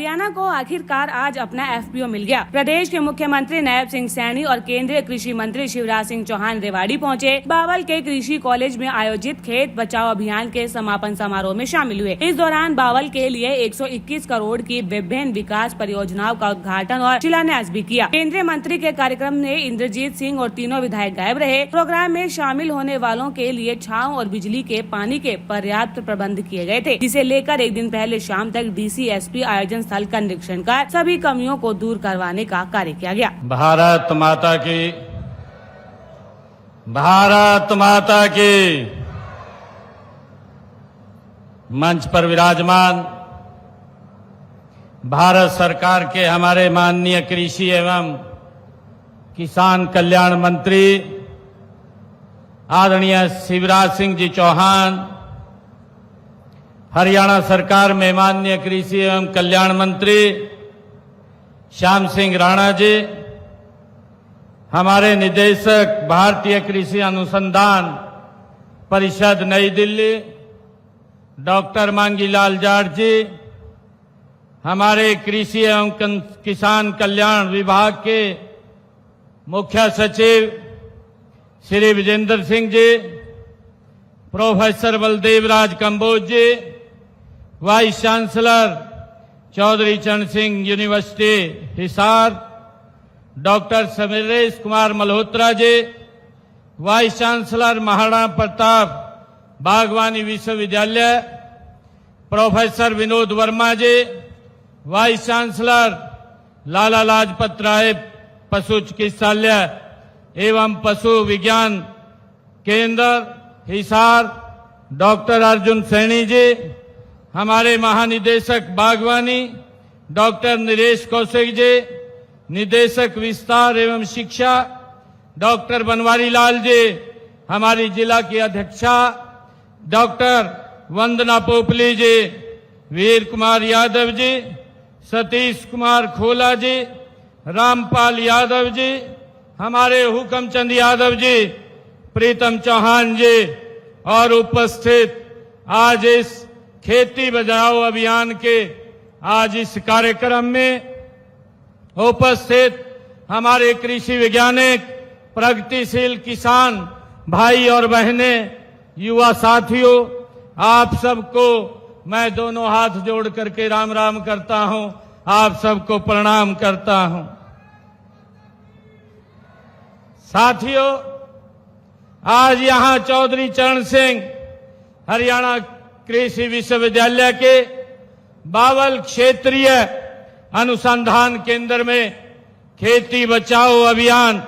हरियाणा को आखिरकार आज अपना एफपीओ मिल गया। प्रदेश के मुख्यमंत्री नायब सिंह सैनी और केंद्रीय कृषि मंत्री शिवराज सिंह चौहान रेवाड़ी पहुंचे। बावल के कृषि कॉलेज में आयोजित खेत बचाओ अभियान के समापन समारोह में शामिल हुए। इस दौरान बावल के लिए 121 करोड़ की विभिन्न विकास परियोजनाओं का उद्घाटन और शिलान्यास भी किया। केंद्रीय मंत्री के कार्यक्रम में इंद्रजीत सिंह और तीनों विधायक गायब रहे। प्रोग्राम में शामिल होने वालों के लिए छांव और बिजली के पानी के पर्याप्त प्रबंध किए गए थे, जिसे लेकर एक दिन पहले शाम तक डीसी एसपी आयोजन स्थल का निरीक्षण कर सभी कमियों को दूर करवाने का कार्य किया गया। भारत माता की मंच पर विराजमान भारत सरकार के हमारे माननीय कृषि एवं किसान कल्याण मंत्री आदरणीय शिवराज सिंह जी चौहान, हरियाणा सरकार में माननीय कृषि एवं कल्याण मंत्री श्याम सिंह राणा जी, हमारे निदेशक भारतीय कृषि अनुसंधान परिषद नई दिल्ली डॉक्टर मांगीलाल जाट जी, हमारे कृषि एवं किसान कल्याण विभाग के मुख्य सचिव श्री विजेंद्र सिंह जी, प्रोफेसर बलदेव राज कंबोज जी, वाइस चांसलर चौधरी चरण Singh university Hisar, doctor Samaresh Kumar Malhotra ji, vice chancellor Maharana Pratap बागवानी विश्वविद्यालय, प्रोफेसर विनोद वर्मा जी, वाइस चांसलर लाला लाजपत राय पशु चिकित्सालय एवं पशु विज्ञान केंद्र हिसार, डॉक्टर अर्जुन सैनी जी, हमारे महानिदेशक बागवानी डॉक्टर नरेश कौशिक जी, निदेशक विस्तार एवं शिक्षा डॉक्टर बनवारी लाल जी, हमारी जिला की अध्यक्षा डॉक्टर वंदना पोपली जी, वीर कुमार यादव जी, सतीश कुमार खोला जी, रामपाल यादव जी, हमारे हुकमचंद यादव जी, प्रीतम चौहान जी और उपस्थित आज इस खेती बचाओ अभियान के आज इस कार्यक्रम में उपस्थित हमारे कृषि वैज्ञानिक, प्रगतिशील किसान भाई और बहनें, युवा साथियों, आप सबको मैं दोनों हाथ जोड़ करके राम राम करता हूं, आप सबको प्रणाम करता हूं। साथियों, आज यहां चौधरी चरण सिंह हरियाणा कृषि विश्वविद्यालय के बावल क्षेत्रीय अनुसंधान केंद्र में खेती बचाओ अभियान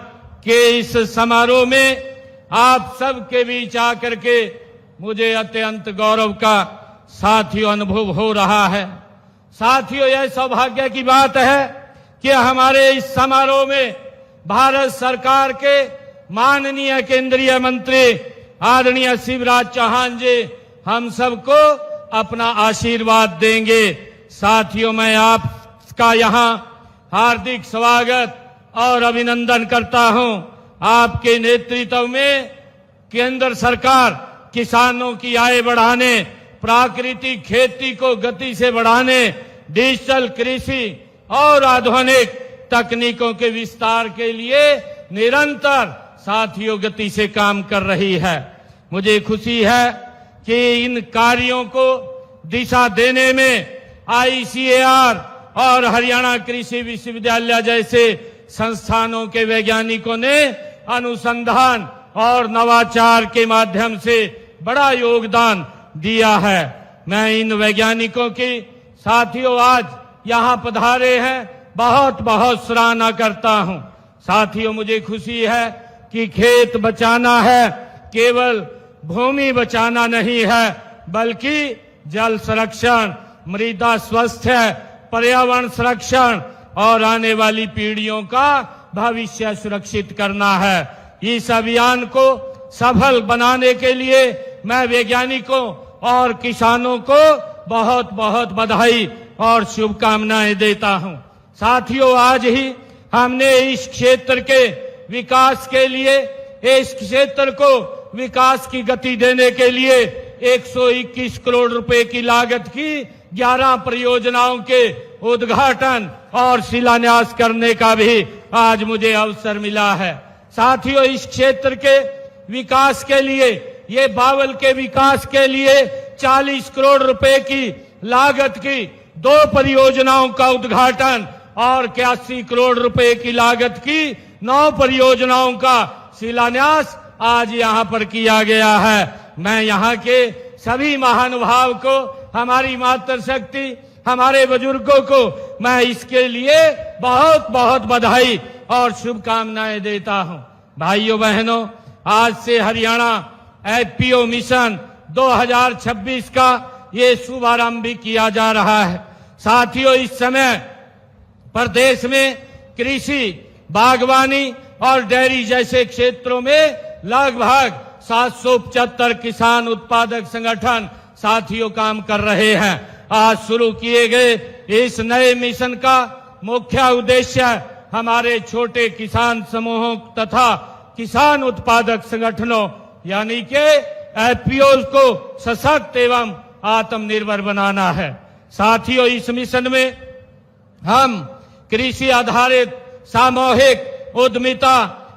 के इस समारोह में आप सबके बीच आकर के मुझे अत्यंत गौरव का साथियों अनुभव हो रहा है। साथियों, यह सौभाग्य की बात है कि हमारे इस समारोह में भारत सरकार के माननीय केंद्रीय मंत्री आदरणीय शिवराज चौहान जी हम सबको अपना आशीर्वाद देंगे। साथियों, मैं आपका यहां हार्दिक स्वागत और अभिनंदन करता हूं। आपके नेतृत्व में केंद्र सरकार किसानों की आय बढ़ाने, प्राकृतिक खेती को गति से बढ़ाने, डिजिटल कृषि और आधुनिक तकनीकों के विस्तार के लिए निरंतर साथियों गति से काम कर रही है। मुझे खुशी है कि इन कार्यों को दिशा देने में ICAR और हरियाणा कृषि विश्वविद्यालय जैसे संस्थानों के वैज्ञानिकों ने अनुसंधान और नवाचार के माध्यम से बड़ा योगदान दिया है। मैं इन वैज्ञानिकों की साथियों आज यहां पधारे हैं बहुत बहुत सराहना करता हूं। साथियों, मुझे खुशी है कि खेत बचाना है केवल भूमि बचाना नहीं है, बल्कि जल संरक्षण, मृदा स्वास्थ्य, पर्यावरण संरक्षण और आने वाली पीढ़ियों का भविष्य सुरक्षित करना है। इस अभियान को सफल बनाने के लिए मैं वैज्ञानिकों और किसानों को बहुत बहुत बधाई और शुभकामनाएं देता हूं। साथियों, आज ही हमने इस क्षेत्र के विकास के लिए, इस क्षेत्र को विकास की गति देने के लिए 121 करोड़ रुपए की लागत की 11 परियोजनाओं के उद्घाटन और शिलान्यास करने का भी आज मुझे अवसर मिला है। साथियों, इस क्षेत्र के विकास के लिए, ये बावल के विकास के लिए 40 करोड़ रुपए की लागत की 2 परियोजनाओं का उद्घाटन और 81 करोड़ रुपए की लागत की 9 परियोजनाओं का शिलान्यास आज यहां पर किया गया है। मैं यहां के सभी महानुभाव को, हमारी मातृशक्ति, हमारे बुजुर्गों को मैं इसके लिए बहुत बहुत बधाई और शुभकामनाएं देता हूं। भाइयों बहनों, आज से हरियाणा एफपीओ मिशन 2026 का ये शुभारंभ भी किया जा रहा है। साथियों, इस समय प्रदेश में कृषि, बागवानी और डेयरी जैसे क्षेत्रों में लगभग 775 किसान उत्पादक संगठन साथियों काम कर रहे हैं। आज शुरू किए गए इस नए मिशन का मुख्य उद्देश्य हमारे छोटे किसान समूहों तथा किसान उत्पादक संगठनों यानी कि एफपीओ को सशक्त एवं आत्मनिर्भर बनाना है। साथियों, इस मिशन में हम कृषि आधारित सामूहिक उद्यमिता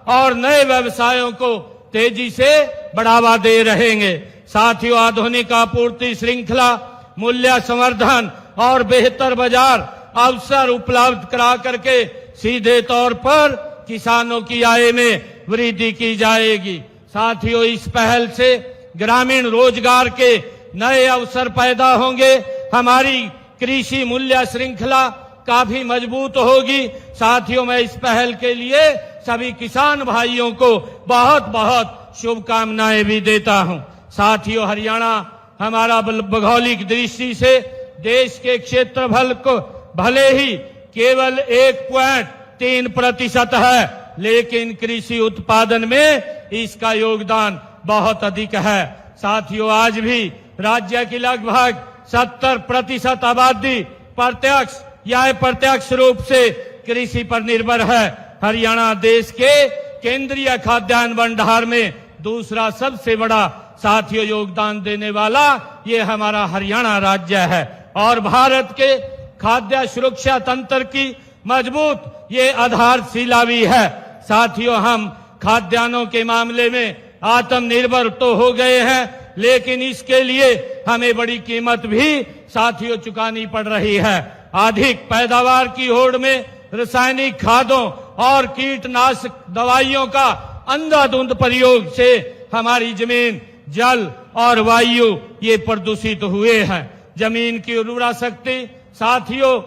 और नए व्यवसायों को तेजी से बढ़ावा दे रहेंगे। साथियों, आधुनिक आपूर्ति श्रृंखला, मूल्य संवर्धन और बेहतर बाजार अवसर उपलब्ध करा करके सीधे तौर पर किसानों की आय में वृद्धि की जाएगी। साथियों, इस पहल से ग्रामीण रोजगार के नए अवसर पैदा होंगे, हमारी कृषि मूल्य श्रृंखला काफी मजबूत होगी। साथियों, मैं इस पहल के लिए सभी किसान भाइयों को बहुत बहुत शुभकामनाएं भी देता हूं। साथियों, हरियाणा हमारा भौगोलिक दृष्टि से देश के क्षेत्रफल को भले ही केवल 1.3% है, लेकिन कृषि उत्पादन में इसका योगदान बहुत अधिक है। साथियों, आज भी राज्य की लगभग 70% आबादी प्रत्यक्ष या अप्रत्यक्ष रूप से कृषि पर निर्भर है। हरियाणा देश के केंद्रीय खाद्यान्न भंडार में दूसरा सबसे बड़ा साथियों योगदान देने वाला ये हमारा हरियाणा राज्य है और भारत के खाद्य सुरक्षा तंत्र की मजबूत ये आधारशिला भी है। साथियों, हम खाद्यान्नों के मामले में आत्मनिर्भर तो हो गए हैं, लेकिन इसके लिए हमें बड़ी कीमत भी साथियों चुकानी पड़ रही है। अधिक पैदावार की होड़ में रासायनिक खादों और कीटनाशक दवाइयों का अंधाधुंध प्रयोग से हमारी जमीन, जल और वायु ये प्रदूषित हुए हैं। जमीन की उर्वरा शक्ति साथियों,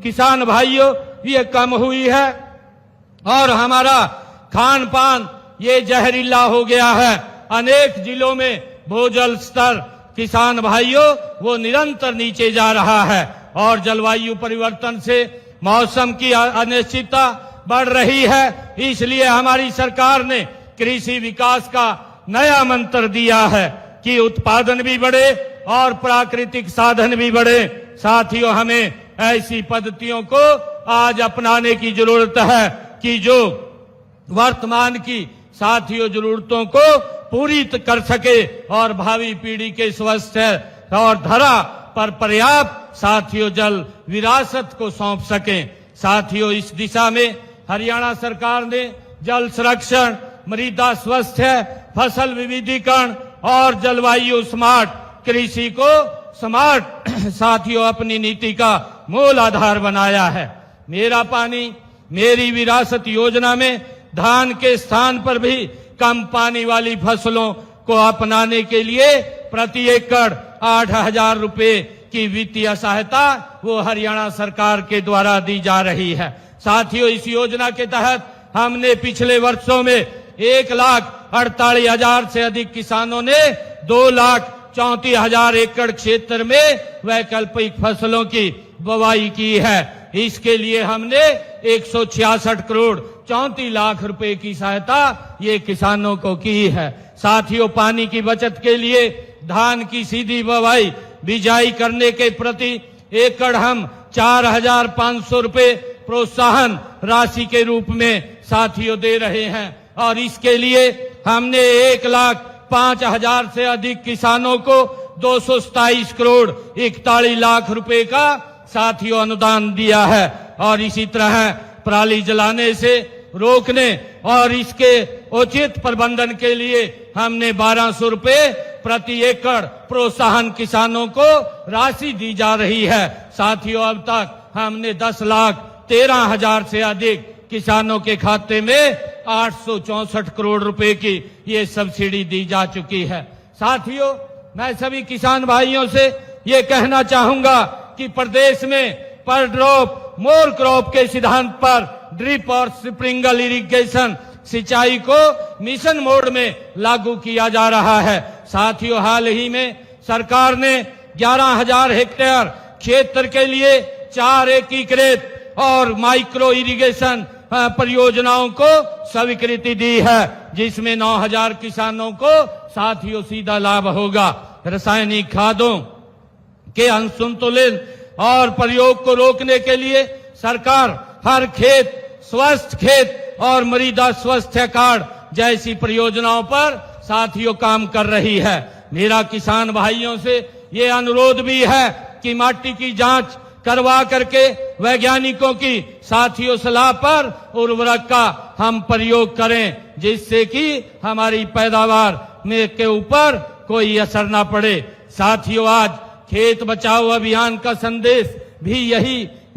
किसान भाइयों, ये कम हुई है और हमारा खान पान ये जहरीला हो गया है। अनेक जिलों में भूजल स्तर किसान भाइयों वो निरंतर नीचे जा रहा है और जलवायु परिवर्तन से मौसम की अनिश्चितता बढ़ रही है। इसलिए हमारी सरकार ने कृषि विकास का नया मंत्र दिया है कि उत्पादन भी बढ़े और प्राकृतिक साधन भी बढ़े। साथियों, हमें ऐसी पद्धतियों को आज अपनाने की जरूरत है कि जो वर्तमान की साथियों जरूरतों को पूरी कर सके और भावी पीढ़ी के स्वस्थ और धरा पर पर्याप्त साथियों जल विरासत को सौंप सके। साथियों, इस दिशा में हरियाणा सरकार ने जल संरक्षण, मृदा स्वास्थ्य, फसल विविधीकरण और जलवायु स्मार्ट कृषि को स्मार्ट साथियों अपनी नीति का मूल आधार बनाया है। मेरा पानी मेरी विरासत योजना में धान के स्थान पर भी कम पानी वाली फसलों को अपनाने के लिए प्रति एकड़ 8,000 रुपए की वित्तीय सहायता वो हरियाणा सरकार के द्वारा दी जा रही है। साथियों, इस योजना के तहत हमने पिछले वर्षों में 1,48,000 से अधिक किसानों ने 2,34,000 एकड़ क्षेत्र में वैकल्पिक फसलों की बुवाई की है। इसके लिए हमने 166 करोड़ 34 लाख रुपए की सहायता ये किसानों को की है। साथियों, पानी की बचत के लिए धान की सीधी बुवाई बिजाई करने के प्रति एकड़ हम 4,500 रुपए प्रोत्साहन राशि के रूप में साथियों दे रहे हैं और इसके लिए हमने 1,05,000 से अधिक किसानों को 227 करोड़ 41 लाख रुपए का साथियों अनुदान दिया है। और इसी तरह पराली जलाने से रोकने और इसके उचित प्रबंधन के लिए हमने 1200 रुपए प्रति एकड़ प्रोत्साहन किसानों को राशि दी जा रही है। साथियों, अब तक हमने 10,13,000 से अधिक किसानों के खाते में 864 करोड़ रुपए की ये सब्सिडी दी जा चुकी है। साथियों, मैं सभी किसान भाइयों से ये कहना चाहूंगा कि प्रदेश में पर ड्रॉप मोर क्रॉप के सिद्धांत पर ड्रिप और स्प्रिंकल इरिगेशन सिंचाई को मिशन मोड में लागू किया जा रहा है। साथियों, हाल ही में सरकार ने 11,000 हेक्टेयर क्षेत्र के लिए 4 एकीकृत और माइक्रो इरिगेशन परियोजनाओं को स्वीकृति दी है, जिसमें 9,000 किसानों को साथियों सीधा लाभ होगा। रासायनिक खादों के असंतुलन और प्रयोग को रोकने के लिए सरकार हर खेत स्वस्थ खेत और मृदा स्वास्थ्य कार्ड जैसी परियोजनाओं पर साथियों काम कर रही है। मेरा किसान भाइयों से ये अनुरोध भी है कि माटी की जांच करवा करके वैज्ञानिकों की साथियों सलाह पर उर्वरक का हम प्रयोग करें, जिससे कि हमारी पैदावार में के ऊपर कोई असर ना पड़े। साथियों, आज खेत बचाओ अभियान का संदेश भी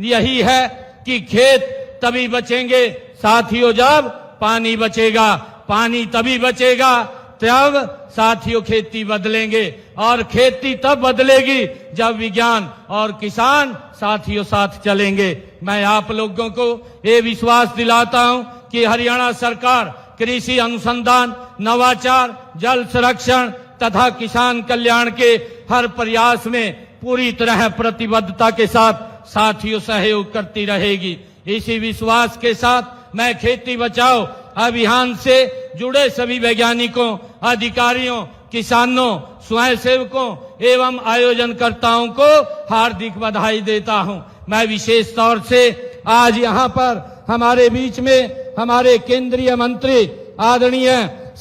यही है कि खेत तभी बचेंगे साथियों जब पानी बचेगा, पानी तभी बचेगा तब साथियों खेती बदलेंगे, और खेती तब बदलेगी जब विज्ञान और किसान साथियों साथ चलेंगे। मैं आप लोगों को ये विश्वास दिलाता हूं कि हरियाणा सरकार कृषि अनुसंधान, नवाचार, जल संरक्षण तथा किसान कल्याण के हर प्रयास में पूरी तरह प्रतिबद्धता के साथ साथियों सहयोग करती रहेगी। इसी विश्वास के साथ मैं खेती बचाओ अभियान से जुड़े सभी वैज्ञानिकों, अधिकारियों, किसानों, स्वयंसेवकों एवं आयोजनकर्ताओं को हार्दिक बधाई देता हूं। मैं विशेष तौर से आज यहां पर हमारे बीच में हमारे केंद्रीय मंत्री आदरणीय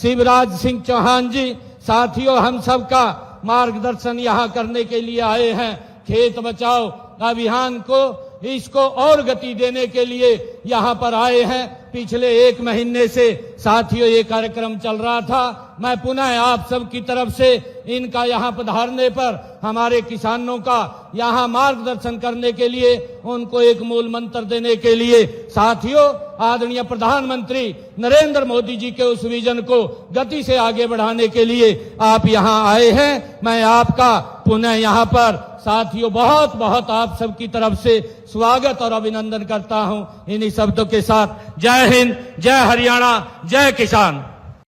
शिवराज सिंह चौहान जी साथियों हम सबका मार्गदर्शन यहां करने के लिए आए हैं। खेत बचाओ अभियान को इसको और गति देने के लिए यहां पर आए हैं। पिछले 1 महीने से साथियों ये कार्यक्रम चल रहा था। मैं पुनः आप सब की तरफ से इनका यहां पधारने पर हमारे किसानों का यहां मार्गदर्शन करने के लिए, उनको एक मूल मंत्र देने के लिए साथियों आदरणीय प्रधानमंत्री नरेंद्र मोदी जी के उस विजन को गति से आगे बढ़ाने के लिए आप यहां आए हैं। मैं आपका पुनः यहां पर साथियों बहुत बहुत आप सबकी तरफ से स्वागत और अभिनंदन करता हूं। इन्हीं शब्दों के साथ जय हिंद, जय हरियाणा, जय किसान।